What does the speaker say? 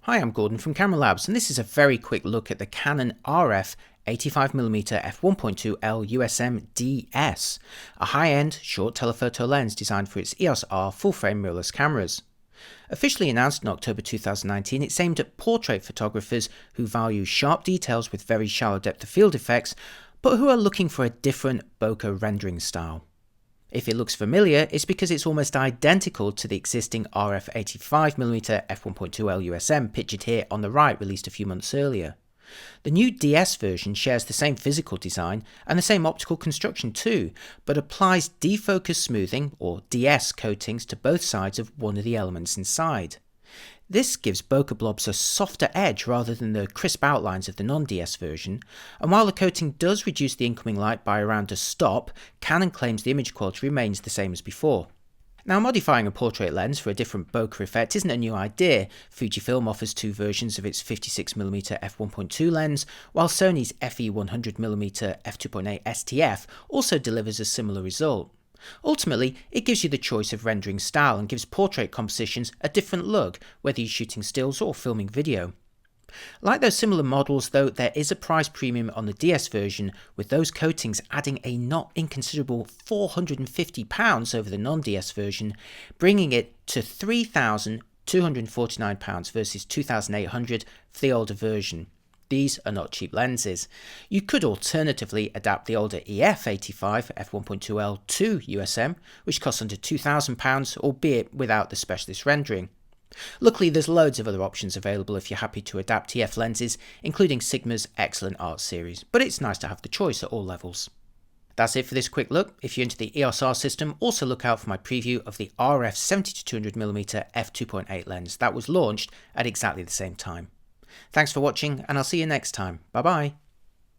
Hi, I'm Gordon from Camera Labs, and this is a very quick look at the Canon RF 85mm f1.2L USM DS, a high-end short telephoto lens designed for its EOS R full-frame mirrorless cameras. Officially announced in October 2019, it's aimed at portrait photographers who value sharp details with very shallow depth of field effects, but who are looking for a different bokeh rendering style. If it looks familiar, it's because it's almost identical to the existing RF 85mm f1.2L USM pictured here on the right, released a few months earlier. The new DS version shares the same physical design and the same optical construction too, but applies defocus smoothing or DS coatings to both sides of one of the elements inside. This gives bokeh blobs a softer edge rather than the crisp outlines of the non-DS version, and while the coating does reduce the incoming light by around a stop, Canon claims the image quality remains the same as before. Now, modifying a portrait lens for a different bokeh effect isn't a new idea. Fujifilm offers two versions of its 56mm f1.2 lens, while Sony's FE100mm f2.8 STF also delivers a similar result. Ultimately, it gives you the choice of rendering style and gives portrait compositions a different look, whether you're shooting stills or filming video. Like those similar models though, there is a price premium on the DS version, with those coatings adding a not inconsiderable £450 over the non-DS version, bringing it to £3,249 versus £2,800 for the older version. These are not cheap lenses. You could alternatively adapt the older EF85 f1.2L to USM, which costs under £2,000, albeit without the specialist rendering. Luckily, there's loads of other options available if you're happy to adapt EF lenses, including Sigma's excellent art series, but it's nice to have the choice at all levels. That's it for this quick look. If you're into the EOS R system, also look out for my preview of the RF 70-200mm f2.8 lens that was launched at exactly the same time. Thanks for watching, and I'll see you next time. Bye bye.